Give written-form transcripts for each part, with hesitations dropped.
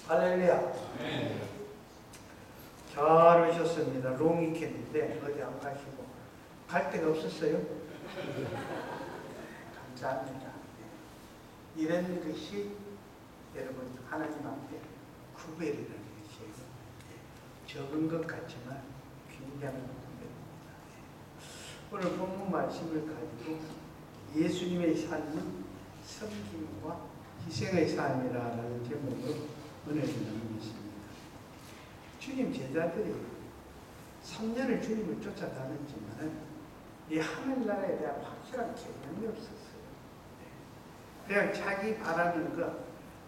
할렐루야. 잘 오셨습니다. 롱위켄인데 어디 안 가시고 갈 데가 없었어요? 감사합니다. 이런 것이 여러분 하나님 앞에 구별이라는 것이에요. 적은 것 같지만 굉장히 구별입니다. 오늘 본문 말씀을 가지고 예수님의 삶은 섬김과 희생의 삶이라는 제목으로 은혜를 나누겠습니다. 주님 제자들이 3년을 주님을 쫓아다녔지만 이 하늘나라에 대한 확실한 개념이 없었어요. 그냥 자기 바라는 것,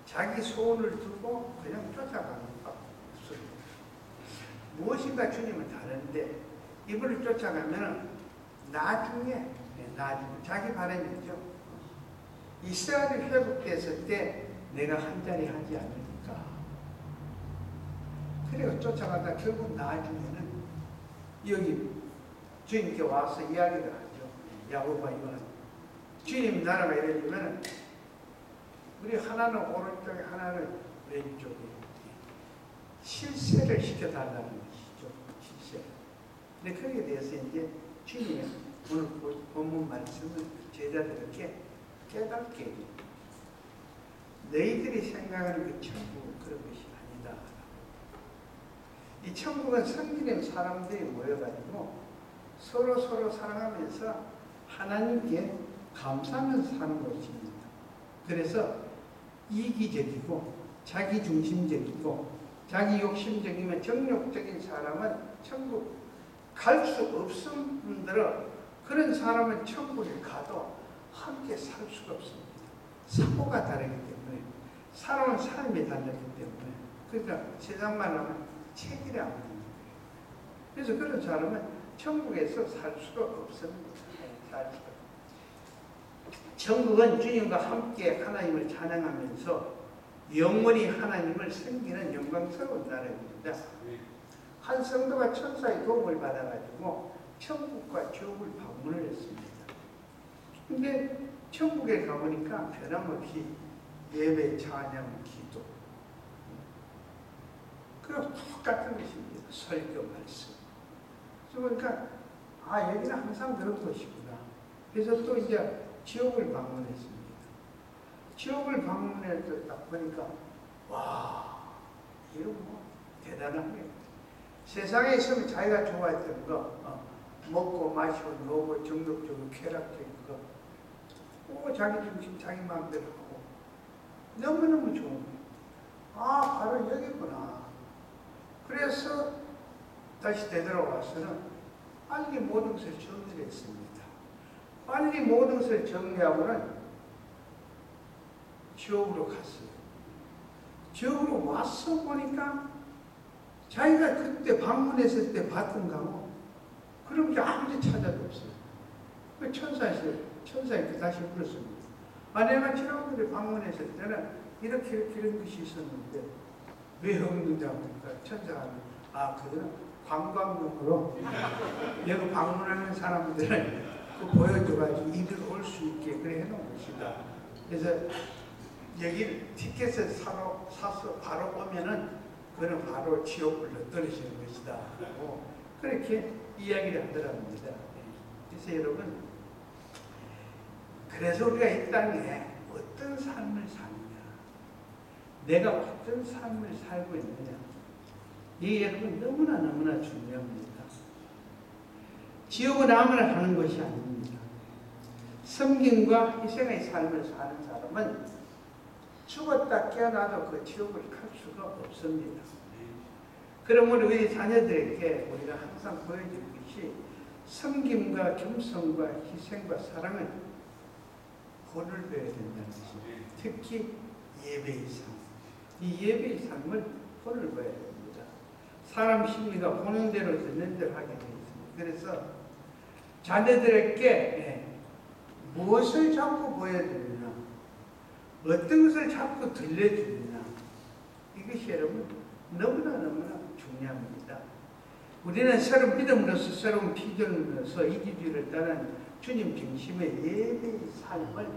자기 소원을 두고 그냥 쫓아가는 것 없어요. 무엇인가 주님은 다른데 이분을 쫓아가면 나중에 자기 바람이죠. 이스라엘이 회복됐을 때 내가 한 자리 하지 않을까. 그래서 쫓아가다 결국 나중에는 여기 주님께 와서 이야기를 하죠. 야곱과 요한. 주님 나라가 이러려면 우리 하나는 오른쪽에 하나는 왼쪽에 실세를 시켜달라는 것이죠. 실세. 근데 거기에 대해서 이제 주님이 오늘 본문 말씀은 제자들에게 깨닫게 해요. 너희들이 생각하는 그 천국은 그런 것이 아니다. 이 천국은 성기된 사람들이 모여가지고 서로 사랑하면서 하나님께 감사하면서 사는 곳입니다. 그래서 이기적이고 자기중심적이고 자기 욕심적이면 정욕적인 사람은 천국 갈 수 없은 분들은 그런 사람은 천국에 가도 함께 살 수가 없습니다. 사고가 다르기 때문에 사람은 삶이 다르기 때문에 그러니까 세상만 하면 체질이 안 됩니다. 그래서 그런 사람은 천국에서 살 수가 없습니다. 살 수가. 천국은 주님과 함께 하나님을 찬양하면서 영원히 하나님을 섬기는 영광스러운 나라입니다. 한 성도가 천사의 도움을 받아가지고 천국과 지옥을 방문을 했습니다. 근데 천국에 가보니까 변함없이 예배, 찬양, 기도. 그럼 똑같은 것입니다. 설교, 말씀. 그러니까 여기는 항상 그런 것이구나. 그래서 또 이제 지옥을 방문했습니다. 지옥을 방문해서 딱 보니까 와, 이거 뭐 대단한 게 세상에 있으면 자기가 좋아했던 거 먹고 마시고 놀고 정욕적으로 쾌락적인 거 자기 중심 자기 마음대로 하고 너무너무 좋은 거예요. 바로 여기구나. 그래서 다시 되돌아와서는 빨리 모든 것을 정리를 했습니다. 빨리 모든 것을 정리하고는 지옥으로 갔어요. 지옥으로 와서 보니까 자기가 그때 방문했을 때 봤던 거하고 그런 게 아무리 찾아도 없어요. 그 천사에게 다시 물었습니다. 내가 지난번에 방문했을 때는 이렇게 이런 것이 있었는데 왜 없느냐고 하니까 천사가 그거는 관광용으로 여기 방문하는 사람들은 그 보여줘가지고 이들 올 수 있게 그래 해놓은 것이다. 그래서 여기 티켓을 사서 바로 오면은 그거는 바로 지옥불로 떨어지는 것이다. 그렇게 이야기를 하더랍니다. 그래서 여러분, 그래서 우리가 이 땅에 어떤 삶을 사느냐, 내가 어떤 삶을 살고 있느냐, 이게 여러분 너무나 중요합니다. 지옥은 아무나 하는 것이 아닙니다. 섬김과 희생의 삶을 사는 사람은 죽었다 깨어나도 그 지옥을 갈 수가 없습니다. 그러므로 우리 자녀들에게 우리가 항상 보여줄 것이 섬김과 겸손과 희생과 사랑은 본을 배워야 된다는 것입니다. 특히 예배의 삶. 이 예배의 삶을 본을 배워야 됩니다. 사람 심리가 보는 대로 듣는 대로 하게 되어 있습니다. 그래서 자녀들에게 무엇을 자꾸 보여드리나, 어떤 것을 자꾸 들려주느냐, 이것이 여러분 너무나 중요합니다. 우리는 새로운 믿음으로서 새로운 비전으로서 이기주의를 따른 주님 중심의 예배의 삶을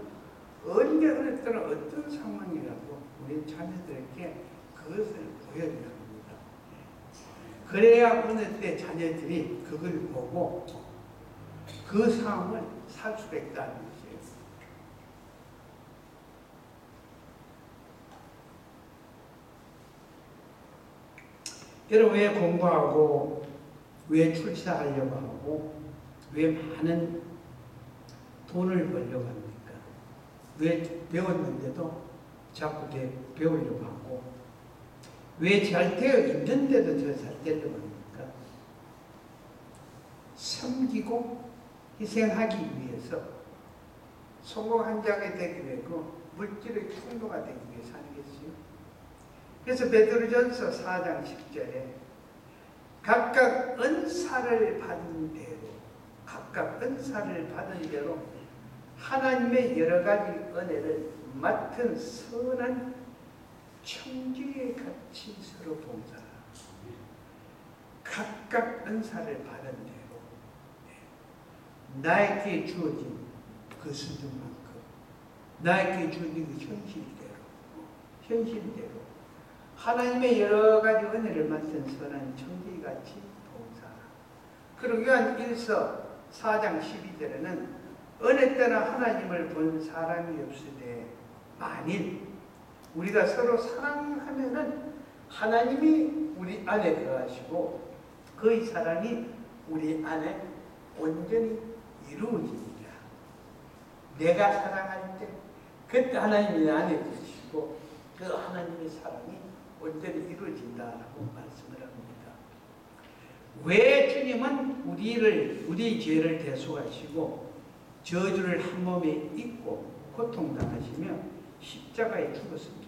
언제 어렸든 어떤 상황이라도 우리 자녀들에게 그것을 보여줘야 합니다. 그래야 어느 때 자녀들이 그걸 보고 그 삶을 살 수가 있다는 것이에요. 여러분, 왜 공부하고 왜 출세하려고 하고 왜 많은 돈을 벌려고 합니까? 왜 배웠는데도 자꾸 배우려고 하고 왜 잘 되어 있는데도 더 잘 되려고 합니까? 섬기고 희생하기 위해서 성공한 자가 되기 위해서 물질의 풍도가 되기 위해서 아니겠어요? 그래서 베드로전서 4장 10절에 각각 은사를 받은 대로 하나님의 여러 가지 은혜를 맡은 선한 청지에 같이 서로 봉사하라. 각각 은사를 받은 대로 나에게 주어진 그 수준만큼 나에게 주어진 그 현실대로 하나님의 여러 가지 은혜를 맡은 선한 청지같이 봉사하라. 그리고 요한 1서 4장 12절에는 은혜 따라 하나님을 본 사람이 없으되 만일 우리가 서로 사랑하면은 하나님이 우리 안에 거하시고 그의 사랑이 우리 안에 온전히 이루어집니다. 내가 사랑할 때 그때 하나님이 안에 계시고 그 하나님의 사랑이 온전히 이루어진다라고 말씀을 합니다. 왜 주님은 우리 죄를 대속하시고 저주를 한 몸에 입고 고통당하시며 십자가에 죽었습니까?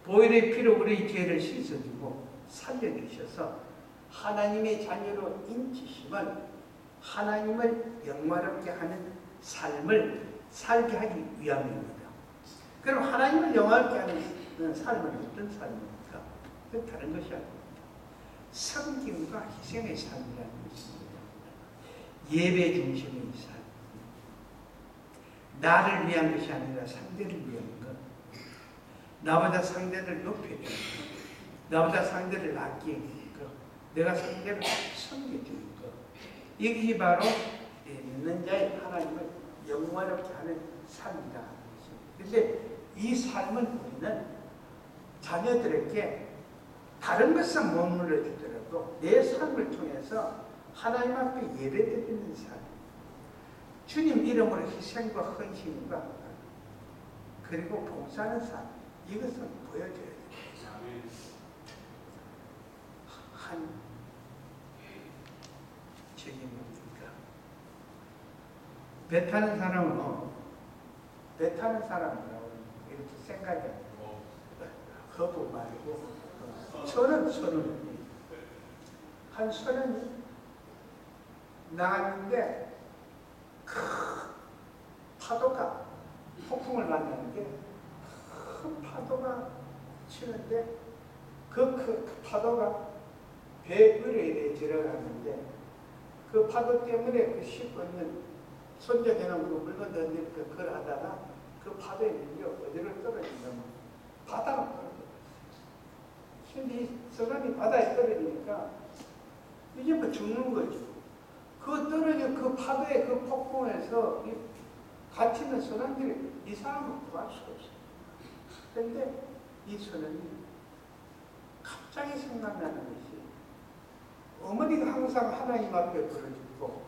보혈의 피로 우리의 죄를 씻어주고 살려주셔서 하나님의 자녀로 인치심은 하나님을 영화롭게 하는 삶을 살게 하기 위함입니다. 그럼 하나님을 영화롭게 하는 삶은 어떤 삶입니까? 그 다른 것이 아닙니다. 섬김과 희생의 삶이라는 것입니다. 예배 중심의 삶. 나를 위한 것이 아니라 상대를 위한 것. 나보다 상대를 높여주는 것. 나보다 상대를 아끼는 것. 내가 상대를 섬겨주는 것. 이것이 바로 믿는 자의 하나님을 영원롭게 하는 삶이다. 그런데 이 삶은 우리는 자녀들에게 다른 것은 못 물려주더라도 내 삶을 통해서 하나님 앞에 예배드리는 삶, 주님 이름으로 희생과 헌신과 그리고 봉사하는 삶, 이것은 보여줘야 됩니다. 한 책이 뭡니까? 배 타는 사람이라고 이렇게 생각이 안 돼요. 허브 말고 선은 한 선은 나갔는데 큰 파도가 폭풍을 만나는데 큰 파도가 치는데 그 파도가 배 의뢰에 들어갔는데 그 파도 때문에 그 싣고 있는 손잡이는 그 물건 던질 그걸 하다가 그 파도에 밀려 어디로 떨어진다면 바다로 떨어져요. 근데 이 선원이 바다에 떨어지니까 이제 뭐 죽는 거죠. 그 떨어진 그 파도의 그 폭풍에서 갇혀 있는 선원들이 이 사람을 구할 수가 없어요. 그런데 이 선원이 갑자기 생각나는 것이 어머니가 항상 하나님 앞에 부르짖고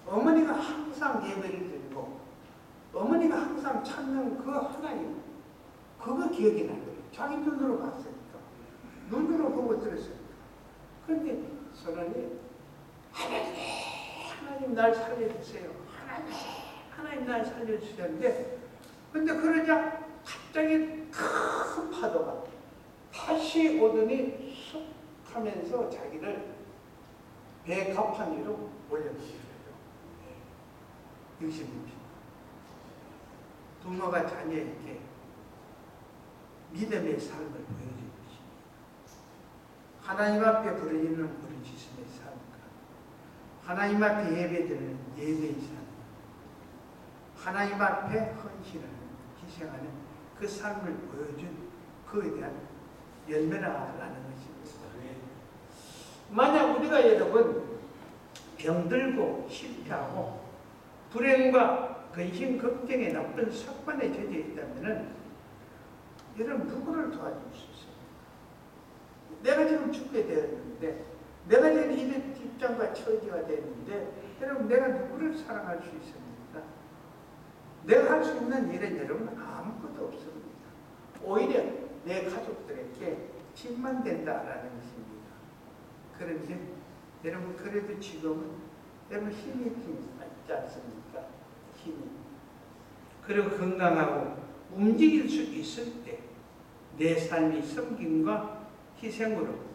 어머니가 항상 예배를 드리고 어머니가 항상 찾는 그 하나님 그거 기억이 나는 거예요. 자기 눈으로 봤으니까 눈으로 보고 들었으니까. 그런데 선원이 하나님 날 살려주세요. 하나님 날 살려주셨는데 근데 그러자 갑자기 큰 파도가 다시 오더니 쑥 하면서 자기를 배 갑판 위로 올려주시더라고요. 육신입니다. 부모가 자녀에게 믿음의 삶을 보여주는 것입니다. 하나님 앞에 부르짖는 부르짖음의 삶과 하나님 앞에 예배드리는 예배의 삶, 하나님 앞에 헌신하는 희생하는 그 삶을 보여준 그에 대한 열매라라는 것입니다. 만약 우리가 여러분 병들고 실패하고 불행과 근심, 걱정의 나쁜 습관에 젖어 있다면 여러분 누구를 도와줄 수 있어요? 내가 지금 죽게 되었는데, 내가 지금 이런 입장과 처지가 되었는데, 여러분 내가 누구를 사랑할 수 있습니까? 내가 할 수 있는 일은 여러분 아무것도 없습니다. 오히려 내 가족들에게 짐만 된다라는 것입니다. 그런데 여러분 그래도 지금은 여러분 힘이 있지 않습니까? 힘이. 그리고 건강하고 움직일 수 있을 때 내 삶이 섬김과 희생으로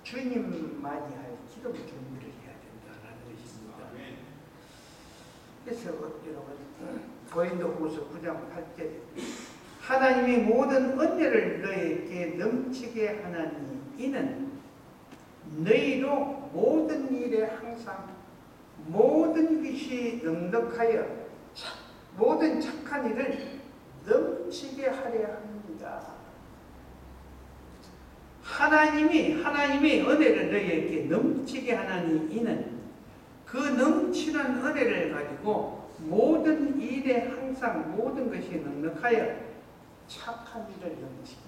주님만이 할 기도 준비를 해야 된다는 것입니다. 그래서 여러분 고린도후서 9장 8절 하나님이 모든 은혜를 너에게 넘치게 하나니 이는 너희로 모든 일에 항상 모든 것이 넉넉하여 모든 착한 일을 넘치게 하려 합니다. 하나님이 은혜를 너희에게 넘치게 하나니 이는 그 넘치는 은혜를 가지고 모든 일에 항상 모든 것이 넉넉하여 착한 일을 넘치게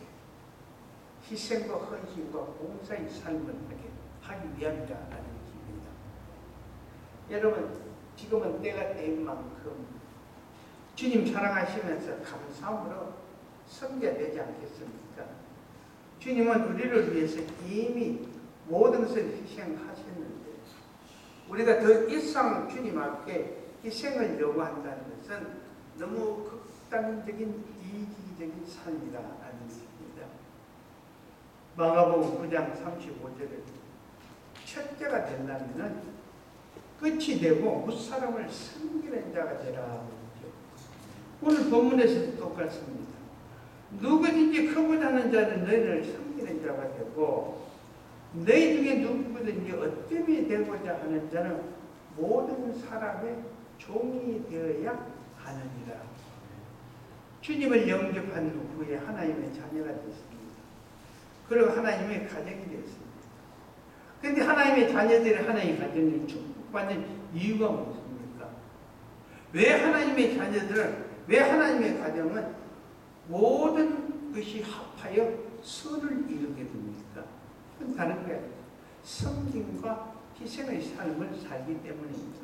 희생과 헌신과 봉사의 삶을 하기 위함이라는 것입니다. 여러분 지금은 때가 된 만큼 주님 사랑하시면서 감사함으로 섬겨야 되지 않겠습니까? 주님은 우리를 위해서 이미 모든 것을 희생하셨는데 우리가 더 이상 주님 앞에 희생을 요구한다는 것은 너무 극단적인 이기적인 삶이라는 것입니다. 마가복음 9장 35절에 첫째가 된다면 끝이 되고 무사람을 섬기는 자가 되라. 오늘 본문에서도 똑같습니다. 누구든지 크고자 하는 자는 너희를 섬기는 자가 되고 너희 중에 누구든지 어뜸이 되고자 하는 자는 모든 사람의 종이 되어야 하느니라. 주님을 영접한 후에 하나님의 자녀가 됐습니다. 그리고 하나님의 가정이 됐습니다. 그런데 하나님의 자녀들이 하나님의 가정을 축복받는 이유가 무엇입니까? 왜 하나님의 자녀들은, 왜 하나님의 가정은 모든 것이 합하여 선을 이루게 됩니까? 그건 다른 게 아니에요. 섬김과 희생의 삶을 살기 때문입니다.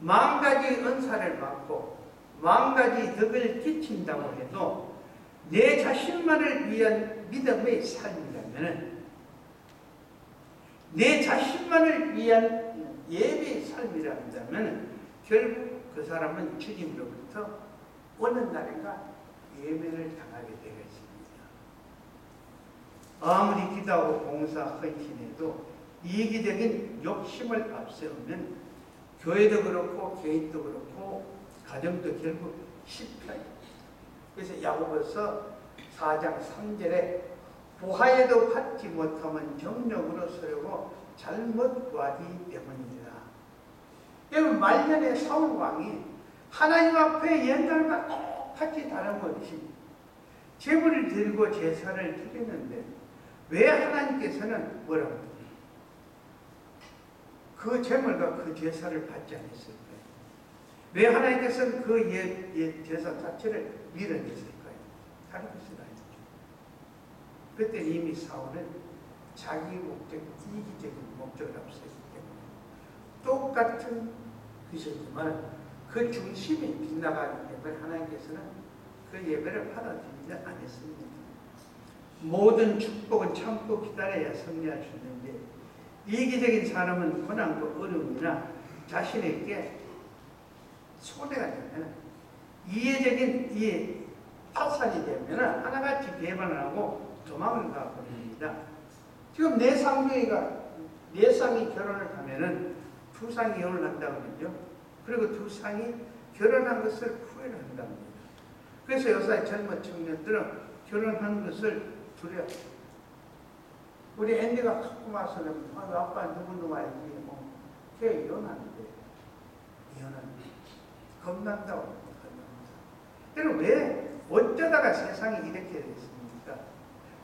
만가지 은사를 받고 만가지 덕을 끼친다고 해도 내 자신만을 위한 믿음의 삶이라면, 내 자신만을 위한 예배의 삶이라면 결국 그 사람은 주님으로부터 어느 날인가 예배를 당하게 되겠습니다. 아무리 기도하고 봉사 헌신해도 이기적인 욕심을 앞세우면 교회도 그렇고 개인도 그렇고 가정도 결국 실패해요. 그래서 야고보서 4장 3절에 보하에도 받지 못하면 정력으로 서려고 잘못 구하기 때문이라. 여러분 말년에 사울 왕이 하나님 앞에 옛날과 똑같이 다름없이 제물을 드리고 제사를 드리는데 왜 하나님께서는 뭐라고 그 제물과 그 제사를 받지 않았을까요? 왜 하나님께서는 그 제사 자체를 밀어냈을까요? 다른 것은 아니죠. 그때 이미 사울은 자기 목적, 이기적인 목적을 앞세우기 때문에 똑같은 것이지만 그 중심이 빗나가기 때문에 하나님께서는 그 예배를 받아들이지 않았습니다. 모든 축복은 참고 기다려야 승리할 수 있는데 이기적인 사람은 고난과 어려움이나 자신에게 손해가 되면 이해적인 파산이 되면 하나같이 배반을 하고 도망을 가버립니다. 지금 내 쌍이 결혼을 하면은 두 쌍이 이혼을 한다고 그러죠. 그리고 두 쌍이 결혼한 것을 후회를 한답니다. 그래서 요새 젊은 청년들은 결혼하는 것을 두려워. 우리 앤디가 갖고 와서는 아빠 누구 알지? 걔 이혼하는데 이혼하는데 겁난다고. 여러분 왜 어쩌다 어쩌다가 세상이 이렇게 됐습니까?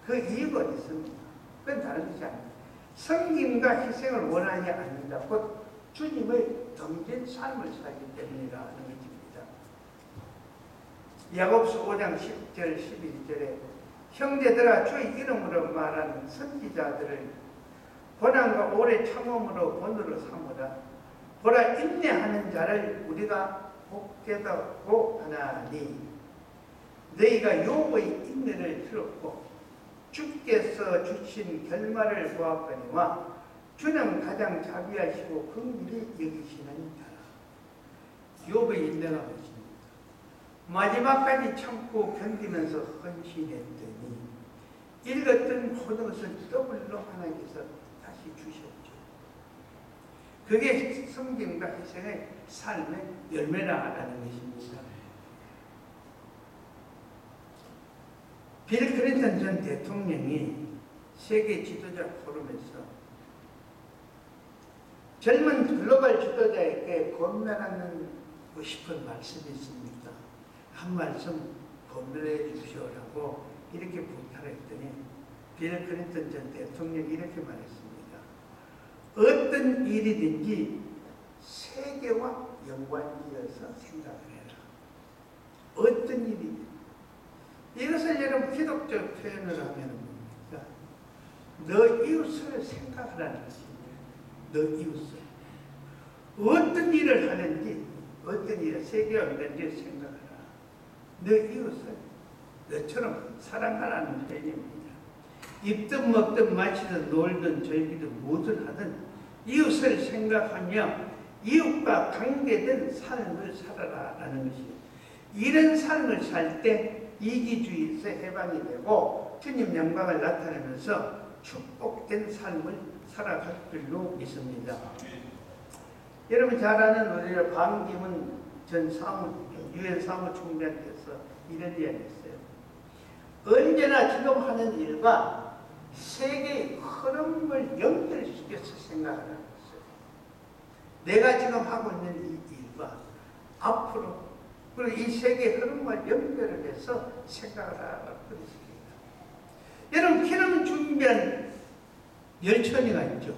그 이유가 어디 있습니까? 그건 다른 것이 아닙니다. 섬김과 희생을 원하지 않는다. 곧 주님의 정진 삶을 살기 때문이라는 것입니다. 야고보서 5장 10절 11절에 형제들아 주의 이름으로 말하는 선지자들을 고난과 오래 참음으로 본으로 삼으라. 보라 인내하는 자를 우리가 복되다고 하나니 너희가 욥의 인내를 들었고 주께서 주신 결말을 보았거니와 주는 가장 자비하시고 긍휼히 여기시는 자라. 욥의 인내가 무엇입니까? 마지막까지 참고 견디면서 헌신했더니 읽었던 모든 것을 더블로 하나님께서 다시 주셨죠. 그게 섬김과 희생의 삶의 열매라는 것입니다. 빌 클린턴 전 대통령이 세계 지도자 포럼에서 젊은 글로벌 지도자에게 권면하고 싶은 말씀이 있습니다. 한 말씀 권면해 주시오라고 이렇게 부탁을 했더니 빌 클린턴 전 대통령이 이렇게 말했습니다. 어떤 일이든지 세계와 연관지어서 생각을 해라. 어떤 일이든지. 이것을 여러분 기독적 표현을 하면 뭡니까? 너 이웃을 생각하라는 것입니다. 너 이웃을. 어떤 일을 하는지, 어떤 일을 세계와 연관지어서 생각하라. 너 이웃을 너처럼 사랑하라는 표현입니다. 입든 먹든 마시든 놀든 즐기든 무엇을 하든 이웃을 생각하며 이웃과 관계된 삶을 살아라라는 것이에요. 이런 삶을 살 때 이기주의에서 해방이 되고 주님 영광을 나타내면서 축복된 삶을 살아갈 줄로 믿습니다. 여러분 잘 아는 우리 반기문 전 유엔 사무총장께서 이런 이야기 했어요. 언제나 지금 하는 일과 세계의 흐름을 연결시켜서 생각하는 것이에요. 내가 지금 하고 있는 이 일과 앞으로 그리고 이 세계의 흐름을 연결을 해서 생각을 하라고 그랬습니다. 여러분 기름 준비한 열천이가 있죠.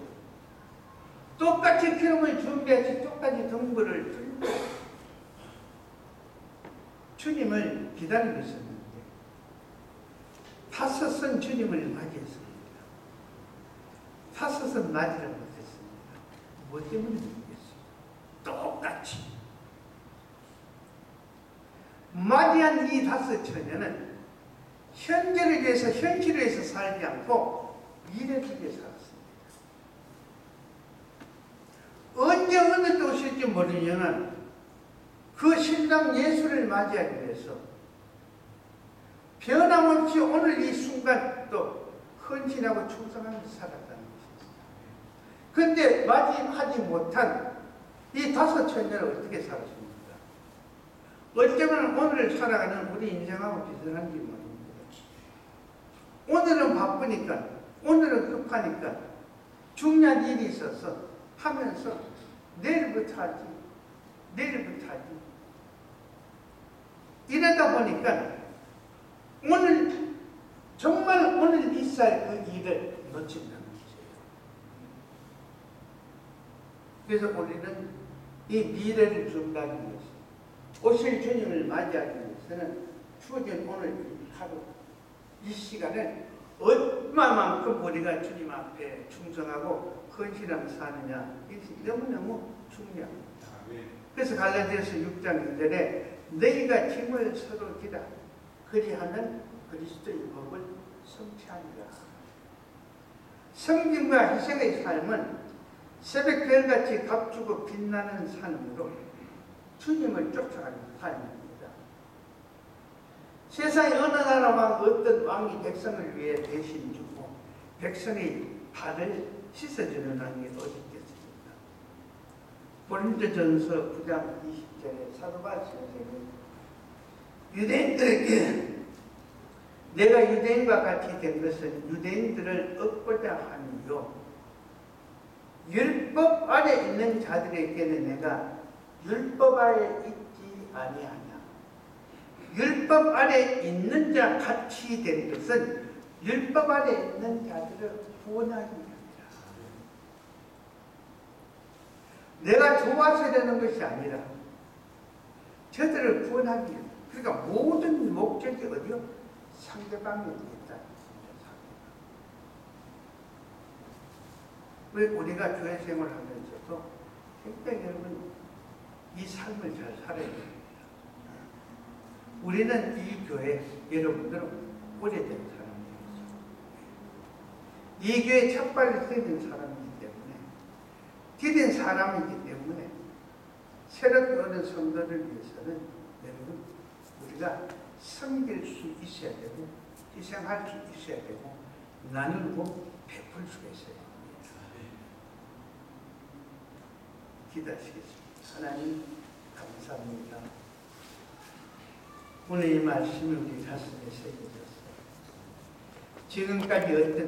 똑같이 기름을 준비하지 똑같이 등불을 들고 주님을 기다리고 있었는데 5선 주님을 맞이했습니다. 5선 맞이를 못했습니다. 뭐 때문에 모르겠어요. 똑같이 맞이한 이 5 처녀는 현재를 위해서 현실을 위해서 살지 않고 미래를 위해 살았습니다. 언제 어느 때 오실지 모르지만 그 신랑 예수를 맞이하기 위해서 변함없이 오늘 이 순간 또 헌신하고 충성하면서 살았다는 것입니다. 그런데 맞이하지 못한 이 5 처녀를 어떻게 살았습니까? 어쩌면 오늘을 살아가는 우리 인생하고 비슷한지 모릅니다. 오늘은 바쁘니까, 오늘은 급하니까, 중요한 일이 있어서 하면서 내일부터 하지, 내일부터 하지. 이러다 보니까 오늘, 정말 오늘 있어야 그 일을 놓친다는 것이에요. 그래서 우리는 이 미래를 준비하기 위해서 오실 주님을 맞이하기 위해서는 주어진 오늘 이 하루, 이 시간을 얼마만큼 우리가 주님 앞에 충성하고 헌신하며 사느냐, 이것이 너무너무 중요합니다. 그래서 갈라디아서 6장 2절에 너희가 짐을 서로 지라 그리하면 그리스도의 법을 성취하리라. 성김과 희생의 삶은 새벽별같이 값주고 빛나는 삶으로 주님을 쫓아가는 삶입니다. 세상에 어느 나라 왕, 어떤 왕이 백성을 위해 대신 주고 백성의 발을 씻어주는 왕이 어디 있겠습니까? 고린도전서 9장 20절에 사도 바울 선생님이 유대인들에게 내가 유대인과 같이 된 것은 유대인들을 얻고자 하니요 율법 아래 있는 자들에게는 내가 율법 아래 있지 아니하냐. 율법 아래 있는 자 같이 된 것은 율법 아래 있는 자들을 구원하기 위함이라. 내가 좋아서 되는 것이 아니라 저들을 구원하기 위해. 그러니까 모든 목적이 어디요? 상대방에 있다. 왜 우리가 교회 생활하면서도 굉장히 여러분 이 삶을 잘 살아야 됩니다. 우리는 이 교회 여러분들은 오래된 사람들이죠. 이 교회 첫발을 디딘 사람이기 때문에 디딘 사람이기 때문에 새롭게 오는 성도를 위해서는 여러분 우리가 섬길 수 있어야 되고 희생할 수 있어야 되고 나누고 베풀 수가 있어야 됩니다. 기도하시겠습니다. 하나님 감사합니다. 오늘 이 말씀이 우리 가슴에 새겨졌어요. 지금까지 어떤